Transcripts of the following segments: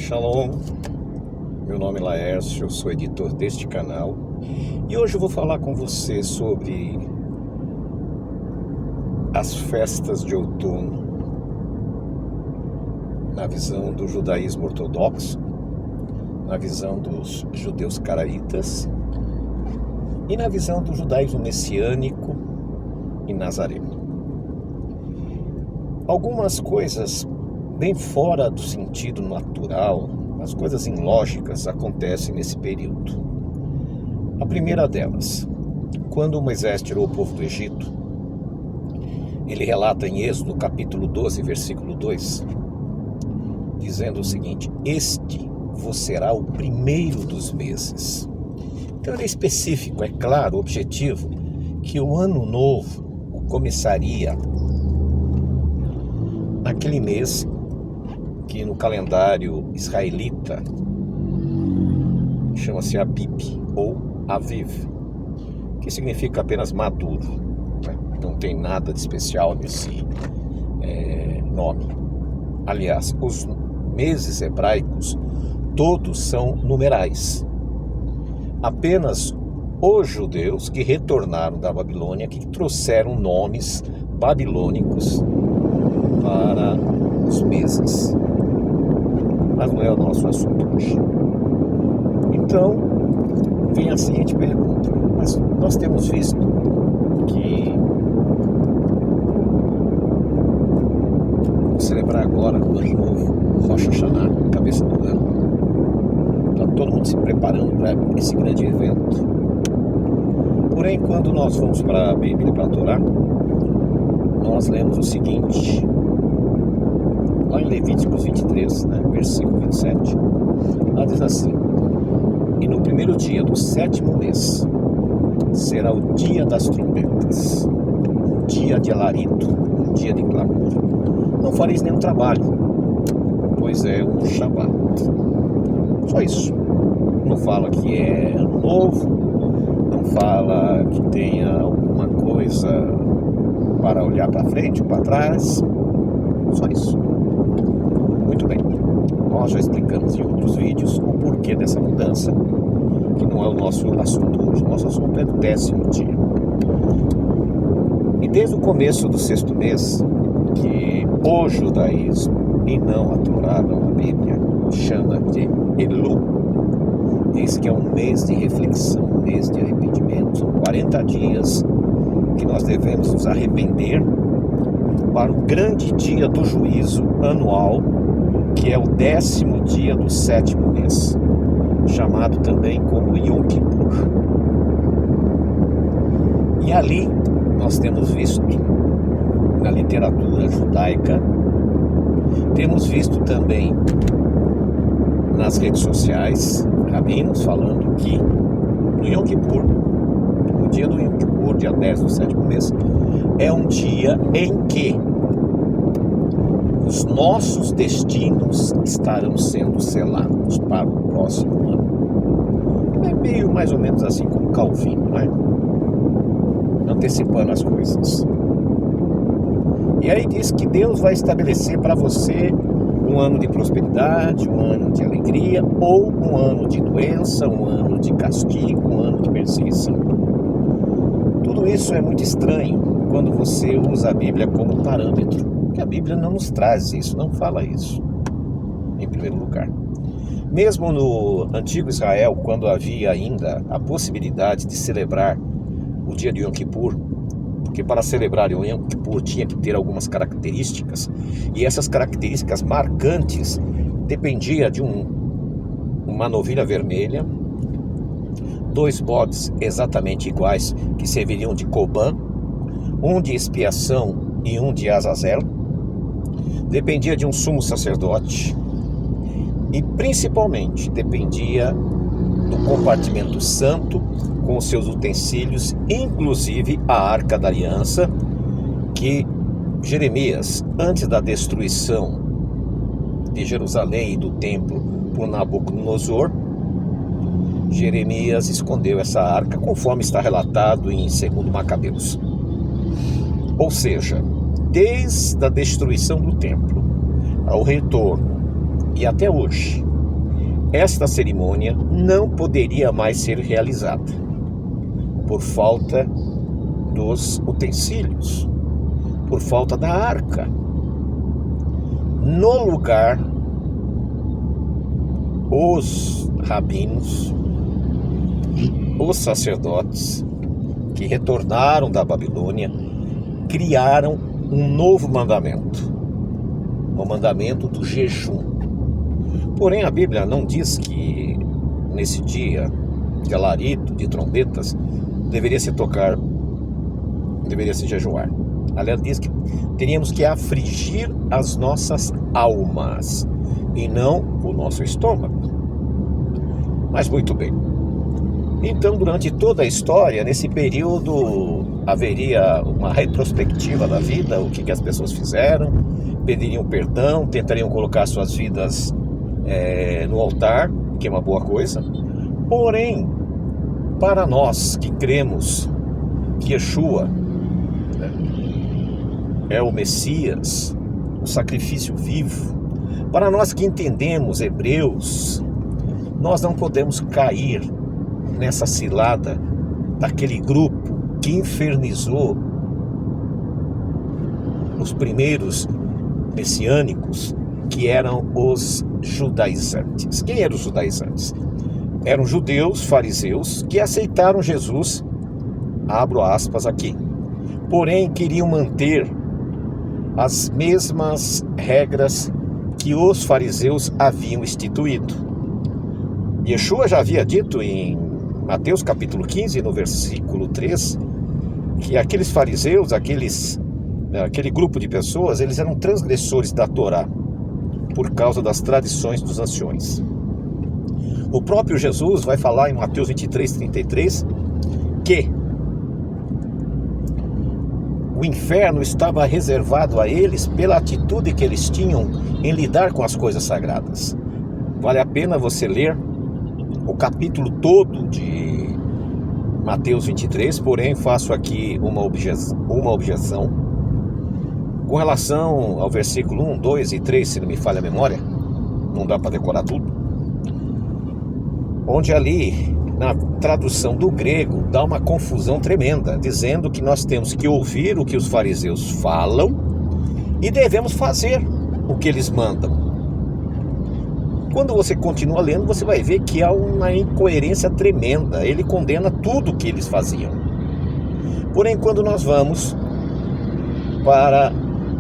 Shalom, meu nome é Laércio, eu sou editor deste canal e hoje eu vou falar com você sobre as festas de outono na visão do judaísmo ortodoxo, na visão dos judeus caraítas e na visão do judaísmo messiânico e nazareno. Algumas coisas bem fora do sentido natural, as coisas ilógicas acontecem nesse período. A primeira delas, quando Moisés tirou o povo do Egito, ele relata em Êxodo capítulo 12, versículo 2, dizendo o seguinte: este vos será o primeiro dos meses. Então ele é específico, é claro, objetivo, que o ano novo começaria naquele mês que no calendário israelita chama-se Abib ou Aviv, que significa apenas maduro, né? Não tem nada de especial nesse nome. Aliás, os meses hebraicos todos são numerais. Apenas os judeus que retornaram da Babilônia que trouxeram nomes babilônicos para os meses. Mas não é o nosso assunto hoje. Então, vem a seguinte pergunta: mas nós temos visto que vamos celebrar agora o Ano Novo, Rosh Hashanah, cabeça do ano. Está todo mundo se preparando para esse grande evento. Porém, quando nós vamos para a Bíblia, para a Torá, nós lemos o seguinte, lá em Levíticos 23, versículo 27, lá diz assim: e no primeiro dia do sétimo mês será o dia das trombetas, um dia de alarido, um dia de clamor. Não fareis nenhum trabalho, pois é um Shabat. Só isso. Não fala que é ano novo, não fala que tenha alguma coisa para olhar para frente ou para trás. Só isso. Muito bem, nós já explicamos em outros vídeos o porquê dessa mudança, que não é o nosso assunto hoje. O nosso assunto é do 10º dia. E desde o começo do 6º mês, que o judaísmo, e não a Torá, não a Bíblia, chama de Elul, diz que é um mês de reflexão, um mês de arrependimento. São 40 dias que nós devemos nos arrepender para o grande dia do juízo anual, que é o 10º dia do 7º mês, chamado também como Yom Kippur. E ali nós temos visto, na literatura judaica, temos visto também nas redes sociais, rabinos falando que no Yom Kippur, no dia do Yom Kippur, dia 10 do 7º mês, é um dia em que os nossos destinos estarão sendo selados para o próximo ano. É meio mais ou menos assim como Calvino, né? Antecipando as coisas. E aí diz que Deus vai estabelecer para você um ano de prosperidade, um ano de alegria, ou um ano de doença, um ano de castigo, um ano de perseguição. Tudo isso é muito estranho quando você usa a Bíblia como parâmetro, porque a Bíblia não nos traz isso, não fala isso, em primeiro lugar. Mesmo no antigo Israel, quando havia ainda a possibilidade de celebrar o dia de Yom Kippur, porque para celebrar o Yom Kippur tinha que ter algumas características, e essas características marcantes dependia de uma novilha vermelha, 2 bodes exatamente iguais que serviriam de Corban, um de expiação e um de Azazel, dependia de um sumo sacerdote e principalmente dependia do compartimento santo com os seus utensílios, inclusive a Arca da Aliança, que Jeremias, antes da destruição de Jerusalém e do templo por Nabucodonosor, Jeremias escondeu essa arca, conforme está relatado em 2 Macabeus. Ou seja, desde a destruição do templo ao retorno e até hoje, esta cerimônia não poderia mais ser realizada por falta dos utensílios, por falta da arca. No lugar, os rabinos, os sacerdotes que retornaram da Babilônia, criaram um novo mandamento, o mandamento do jejum. Porém, a Bíblia não diz que nesse dia de alarido, de trombetas, deveria se jejuar. Aliás, diz que teríamos que afligir as nossas almas e não o nosso estômago. Mas muito bem. Então, durante toda a história, nesse período, haveria uma retrospectiva da vida, o que as pessoas fizeram, pediriam perdão, tentariam colocar suas vidas no altar, que é uma boa coisa. Porém, para nós que cremos que Yeshua é o Messias, o sacrifício vivo, para nós que entendemos Hebreus, nós não podemos cair nessa cilada daquele grupo que infernizou os primeiros messiânicos, que eram os judaizantes. Quem eram os judaizantes? Eram judeus, fariseus, que aceitaram Jesus, abro aspas aqui, porém queriam manter as mesmas regras que os fariseus haviam instituído. Yeshua já havia dito em Mateus capítulo 15, no versículo 3, que aqueles fariseus, aquele grupo de pessoas, eles eram transgressores da Torá, por causa das tradições dos anciões. O próprio Jesus vai falar em Mateus 23:33, que o inferno estava reservado a eles pela atitude que eles tinham em lidar com as coisas sagradas. Vale a pena você ler o capítulo todo de Mateus 23, porém faço aqui uma objeção com relação ao versículo 1, 2 e 3, se não me falha a memória, não dá para decorar tudo, onde ali, na tradução do grego, dá uma confusão tremenda, dizendo que nós temos que ouvir o que os fariseus falam e devemos fazer o que eles mandam. Quando você continua lendo, você vai ver que há uma incoerência tremenda. Ele condena tudo o que eles faziam. Porém, quando nós vamos para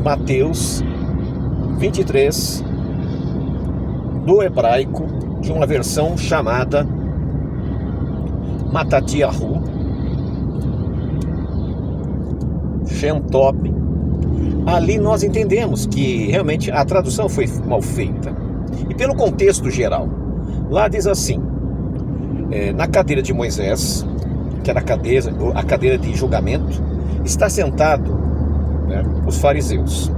Mateus 23, do hebraico, de uma versão chamada Matatiahu, Shem Tov, ali nós entendemos que realmente a tradução foi mal feita. E pelo contexto geral, lá diz assim, na cadeira de Moisés, que era a cadeira de julgamento, está sentado os fariseus.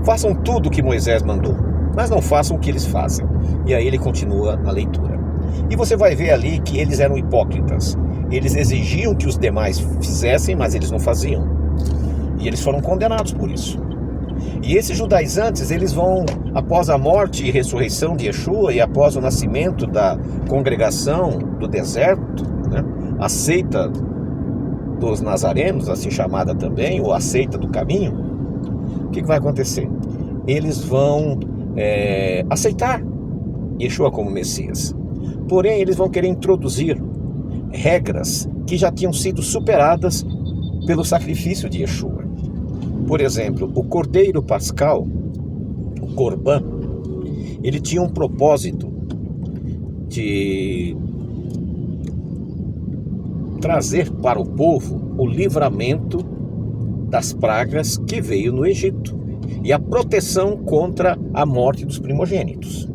Façam tudo o que Moisés mandou, mas não façam o que eles fazem. E aí ele continua a leitura. E você vai ver ali que eles eram hipócritas. Eles exigiam que os demais fizessem, mas eles não faziam. E eles foram condenados por isso. E esses judaizantes, eles vão, após a morte e ressurreição de Yeshua e após o nascimento da congregação do deserto, a seita dos nazarenos, assim chamada também, ou a seita do caminho, o que vai acontecer? Eles vão aceitar Yeshua como Messias. Porém, eles vão querer introduzir regras que já tinham sido superadas pelo sacrifício de Yeshua. Por exemplo, o Cordeiro Pascal, o Corban, ele tinha um propósito de trazer para o povo o livramento das pragas que veio no Egito e a proteção contra a morte dos primogênitos.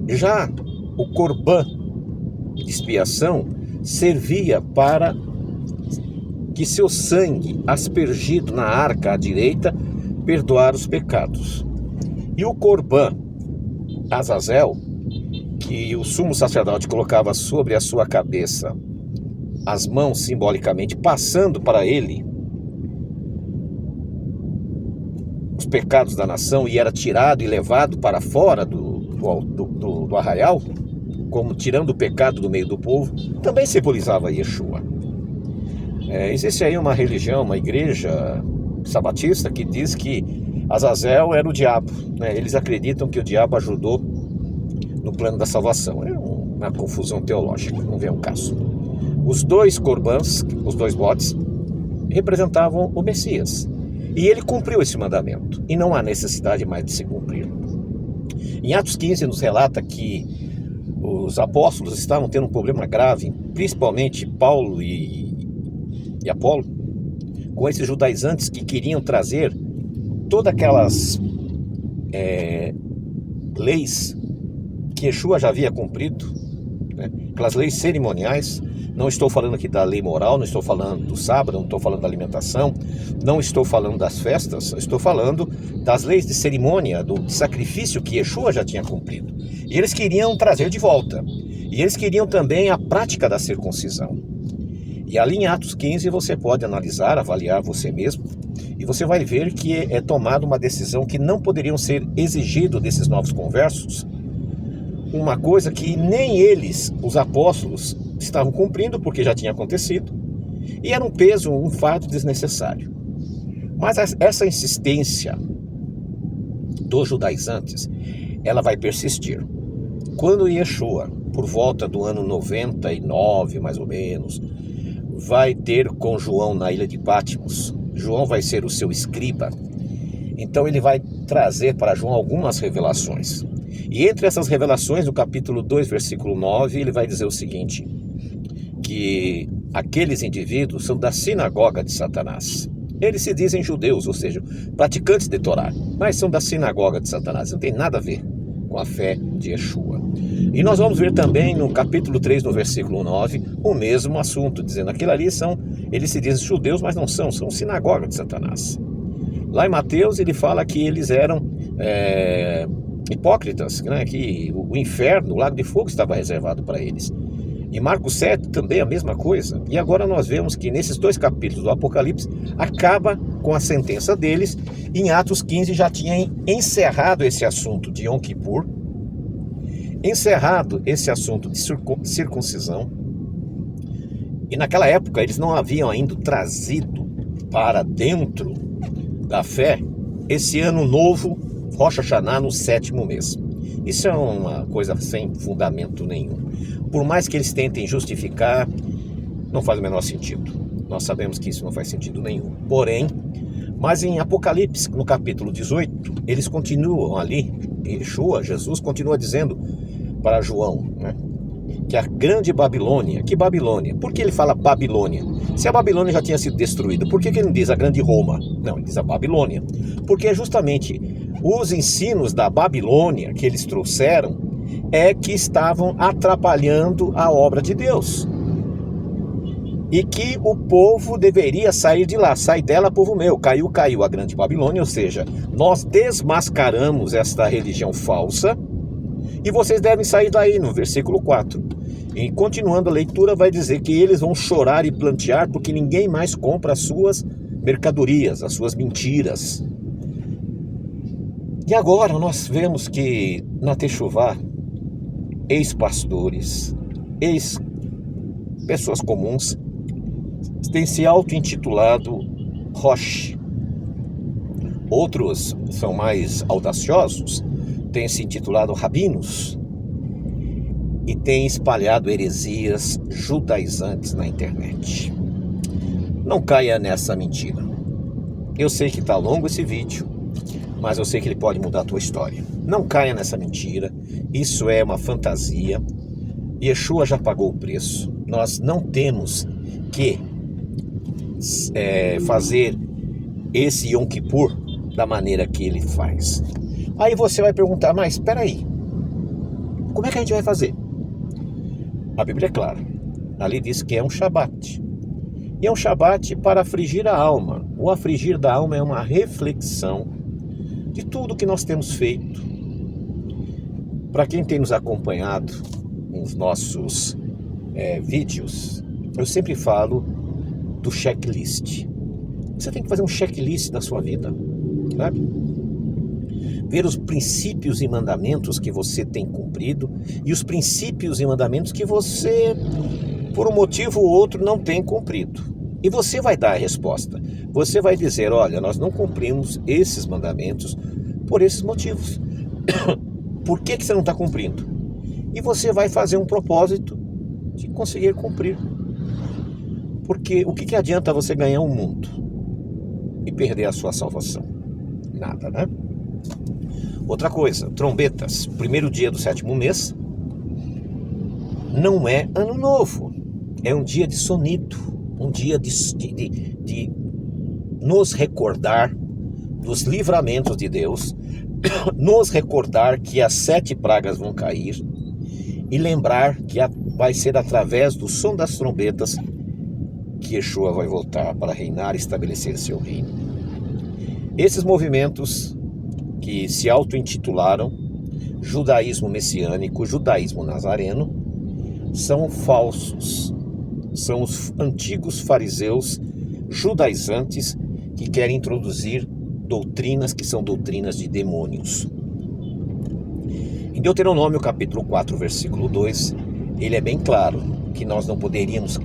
Já o Corban de expiação servia para que seu sangue, aspergido na arca à direita, perdoar os pecados. E o Corban Azazel, que o sumo sacerdote colocava sobre a sua cabeça as mãos simbolicamente, passando para ele os pecados da nação, e era tirado e levado para fora do do arraial, como tirando o pecado do meio do povo, também simbolizava Yeshua. Existe aí uma religião, uma igreja sabatista que diz que Azazel era o diabo, né? Eles acreditam que o diabo ajudou no plano da salvação. É uma confusão teológica, não vem ao caso. Os dois corbãs, os dois bodes, representavam o Messias. E ele cumpriu esse mandamento. E não há necessidade mais de se cumprir. Em Atos 15 nos relata que os apóstolos estavam tendo um problema grave, principalmente Paulo e Apolo, com esses judaizantes que queriam trazer todas aquelas leis que Yeshua já havia cumprido, né? Aquelas leis cerimoniais. Não estou falando aqui da lei moral, não estou falando do sábado, não estou falando da alimentação, não estou falando das festas, estou falando das leis de cerimônia, do sacrifício que Yeshua já tinha cumprido. E eles queriam trazer de volta. E eles queriam também a prática da circuncisão. E ali em Atos 15 você pode analisar, avaliar você mesmo, e você vai ver que é tomada uma decisão que não poderiam ser exigido desses novos conversos, uma coisa que nem eles, os apóstolos, estavam cumprindo, porque já tinha acontecido, e era um peso, um fardo desnecessário. Mas essa insistência dos judaizantes, ela vai persistir. Quando Yeshua, por volta do ano 99, mais ou menos, vai ter com João na ilha de Patmos, João vai ser o seu escriba, então ele vai trazer para João algumas revelações. E entre essas revelações, no capítulo 2, versículo 9, ele vai dizer o seguinte, que aqueles indivíduos são da sinagoga de Satanás. Eles se dizem judeus, ou seja, praticantes de Torá, mas são da sinagoga de Satanás, não tem nada a ver com a fé de Yeshua. E nós vamos ver também no capítulo 3, no versículo 9, o mesmo assunto, dizendo que aquilo ali eles se dizem judeus, mas não são sinagoga de Satanás. Lá em Mateus ele fala que eles eram hipócritas, né? Que o inferno, o lago de fogo estava reservado para eles. Em Marcos 7 também a mesma coisa. E agora nós vemos que nesses dois capítulos do Apocalipse acaba com a sentença deles. Em Atos 15 já tinha encerrado esse assunto de Yom Kippur, encerrado esse assunto de circuncisão. E naquela época eles não haviam ainda trazido para dentro da fé esse ano novo, Rosh Hashanah, no 7º mês. Isso é uma coisa sem fundamento nenhum. Por mais que eles tentem justificar, não faz o menor sentido. Nós sabemos que isso não faz sentido nenhum. Porém, mas em Apocalipse, no capítulo 18, eles continuam ali, Yeshua, Jesus, continua dizendo para João, né, que a grande Babilônia, que Babilônia? Por que ele fala Babilônia? Se a Babilônia já tinha sido destruída, por que ele não diz a grande Roma? Não, ele diz a Babilônia. Porque é justamente os ensinos da Babilônia que eles trouxeram que estavam atrapalhando a obra de Deus. E que o povo deveria sair de lá. Sai dela, povo meu. Caiu a grande Babilônia. Ou seja, nós desmascaramos esta religião falsa e vocês devem sair daí, no versículo 4. E continuando a leitura, vai dizer que eles vão chorar e plantear porque ninguém mais compra as suas mercadorias, as suas mentiras. E agora nós vemos que na Techuvá, ex-pastores, ex-pessoas comuns, têm se auto-intitulado Rosh. Outros são mais audaciosos, têm se intitulado rabinos e têm espalhado heresias judaizantes na internet. Não caia nessa mentira. Eu sei que está longo esse vídeo, mas eu sei que ele pode mudar a tua história. Não caia nessa mentira, isso é uma fantasia. Yeshua já pagou o preço. Nós não temos que fazer esse Yom Kippur da maneira que ele faz. Aí você vai perguntar, mas espera aí, como é que a gente vai fazer? A Bíblia é clara, ali diz que é um Shabat. E é um Shabat para afligir a alma. O afligir da alma é uma reflexão de tudo que nós temos feito. Para quem tem nos acompanhado nos nossos vídeos, eu sempre falo do checklist. Você tem que fazer um checklist na sua vida, sabe? ver os princípios e mandamentos que você tem cumprido e os princípios e mandamentos que você, por um motivo ou outro, não tem cumprido. E você vai dar a resposta. Você vai dizer, olha, nós não cumprimos esses mandamentos por esses motivos. Por que você não está cumprindo? E você vai fazer um propósito de conseguir cumprir. Porque o que adianta você ganhar o mundo e perder a sua salvação? Nada, né? Outra coisa, trombetas, primeiro dia do 7º mês, não é ano novo, é um dia de sonido, um dia de nos recordar dos livramentos de Deus, nos recordar que as 7 pragas vão cair e lembrar que vai ser através do som das trombetas que Yeshua vai voltar para reinar e estabelecer seu reino. Esses movimentos que se auto-intitularam judaísmo messiânico, judaísmo nazareno, são falsos. São os antigos fariseus judaizantes que querem introduzir doutrinas que são doutrinas de demônios. Em Deuteronômio capítulo 4, versículo 2, ele é bem claro que nós não poderíamos,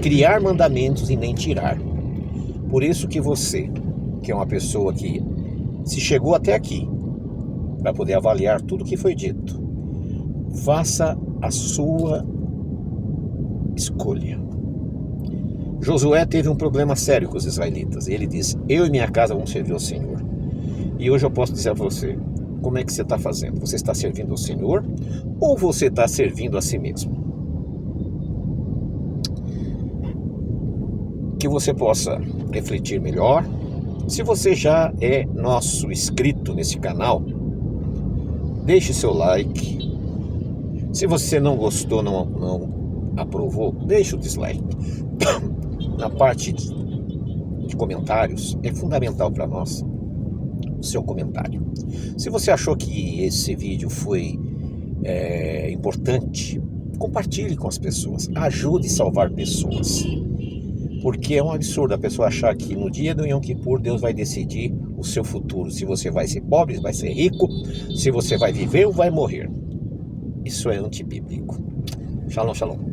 criar mandamentos e nem tirar. Por isso que você, que é uma pessoa que se chegou até aqui, para poder avaliar tudo que foi dito, faça a sua escolha. Josué teve um problema sério com os israelitas. Ele disse, eu e minha casa vamos servir ao Senhor. E hoje eu posso dizer a você, como é que você está fazendo? Você está servindo ao Senhor ou você está servindo a si mesmo? Que você possa refletir melhor. Se você já é nosso inscrito nesse canal, deixe seu like. Se você não gostou, não aprovou, deixe o dislike. Na parte de comentários, é fundamental para nós o seu comentário. Se você achou que esse vídeo foi importante, compartilhe com as pessoas. Ajude a salvar pessoas. Porque é um absurdo a pessoa achar que no dia do Yom Kippur Deus vai decidir o seu futuro. Se você vai ser pobre, vai ser rico, se você vai viver ou vai morrer. Isso é antibíblico. Shalom, shalom.